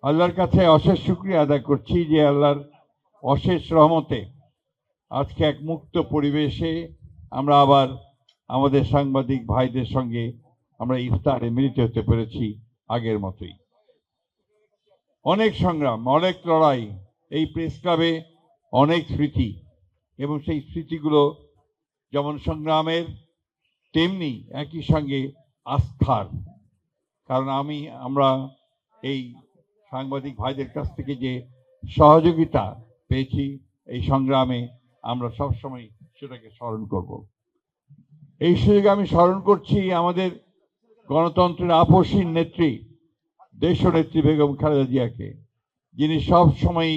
আল্লাহর কাছে অশেষ শুকরিয়া আদায় করছি যে আল্লাহর অশেষ রহমতে আজকে এক মুক্ত পরিবেশে আমরা আবার আমাদের সাংবাদিক ভাইদের সঙ্গে আমরা ইফতারে মিলিত হতে পেরেছি আগের মতোই। অনেক সংগ্রাম, অনেক লড়াই, এই প্রেস ক্লাবে অনেক স্মৃতি, এবং সেই স্মৃতিগুলো যেমন সংগ্রামের তেমনি একই সঙ্গে আস্থার। কারণ আমরা এই সাংবাদিক ভাইদের কাছ থেকে যে সহযোগিতা পেয়েছি এই সংগ্রামে, আমরা সবসময় সেটাকে স্মরণ করব। এই সুযোগে আমি স্মরণ করছি আমাদের গণতন্ত্রের আপসীন নেত্রী, দেশনেত্রী বেগম খালেদা জিয়াকে, যিনি সব সময়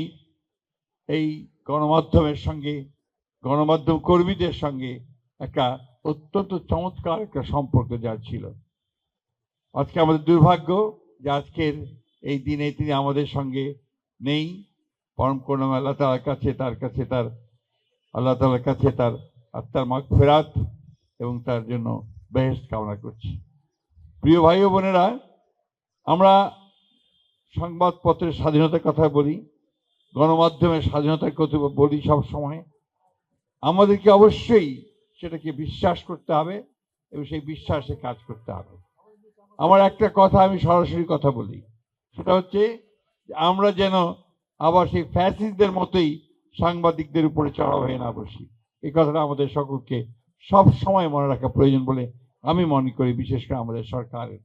এই গণমাধ্যমের সঙ্গে, গণমাধ্যম কর্মীদের সঙ্গে একটা অত্যন্ত চমৎকার একটা সম্পর্ক যার ছিল। আজকে আমাদের দুর্ভাগ্য যে আজকের এই দিনে তিনি আমাদের সঙ্গে নেই। পরম করুণাময় আল্লাহ তাআলার কাছে তার আত্মার মাগফিরাত এবং তার জন্য বেহেশত কামনা করছি। প্রিয় ভাই ও বোনেরা, আমরা সংবাদপত্রের স্বাধীনতার কথা বলি, গণমাধ্যমের স্বাধীনতার কথা বলি সব সময়। আমাদেরকে অবশ্যই সেটাকে বিশ্বাস করতে হবে এবং সেই বিশ্বাসে কাজ করতে হবে। আমার একটা কথা আমি সরাসরি কথা বলি, সেটা হচ্ছে আমরা যেন আবার সেই ফ্যাসিস্টদের মতোই সাংবাদিকদের উপরে চড়াও হয়ে না বসি। এই কথাটা আমাদের সকলকে সব সময় মনে রাখা প্রয়োজন বলে আমি মনে করি, বিশেষ করে আমাদের সরকারের।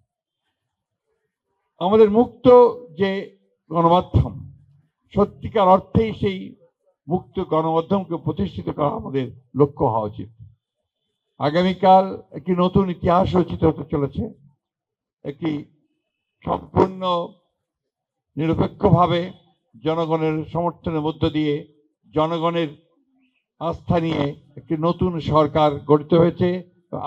আমাদের মুক্ত যে গণমাধ্যম, সত্যিকার অর্থেই সেই মুক্ত গণমাধ্যমকে প্রতিষ্ঠিত করা আমাদের লক্ষ্য হওয়া উচিত। আগামীকাল একটি নতুন ইতিহাস রচিত হতে চলেছে। একটি সম্পূর্ণ নিরপেক্ষভাবে জনগণের সমর্থনের মধ্য দিয়ে, জনগণের আস্থা নিয়ে একটি নতুন সরকার গঠিত হয়েছে।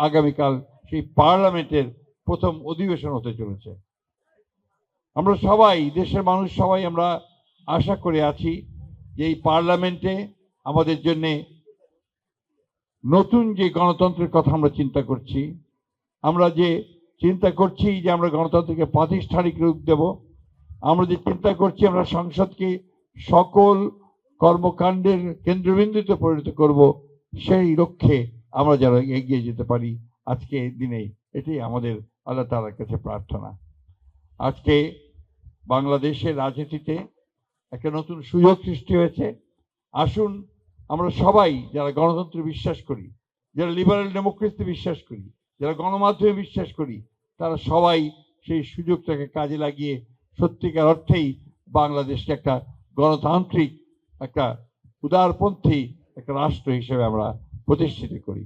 আগামীকাল সেই পার্লামেন্টের প্রথম অধিবেশন হতে চলেছে। আমরা সবাই, দেশের মানুষ সবাই আমরা আশা করে আছি যে এই পার্লামেন্টে আমাদের জন্য নতুন যে গণতন্ত্রের কথা আমরা চিন্তা করছি, আমরা যে চিন্তা করছি যে আমরা গণতন্ত্রকে প্রাতিষ্ঠানিক রূপ দেব, আমরা যে চিন্তা করছি আমরা সংসদকে সকল কর্মকাণ্ডের কেন্দ্রবিন্দুতে পরিণত করব, সেই লক্ষ্যে আমরা যেন এগিয়ে যেতে পারি আজকে দিনে, এটাই আমাদের আল্লাহ তাআলার কাছে প্রার্থনা। আজকে বাংলাদেশের রাজনীতিতে একটা নতুন সুযোগ সৃষ্টি হয়েছে। আসুন আমরা সবাই যারা গণতন্ত্রে বিশ্বাস করি, যারা লিবারেল ডেমোক্রেসিতে বিশ্বাস করি, যারা গণমাধ্যমে বিশ্বাস করি, তারা সবাই সেই সুযোগটাকে কাজে লাগিয়ে সত্যিকার অর্থেই বাংলাদেশকে একটা গণতান্ত্রিক, একটা উদারপন্থী একটা রাষ্ট্র হিসেবে আমরা প্রতিষ্ঠিত করি।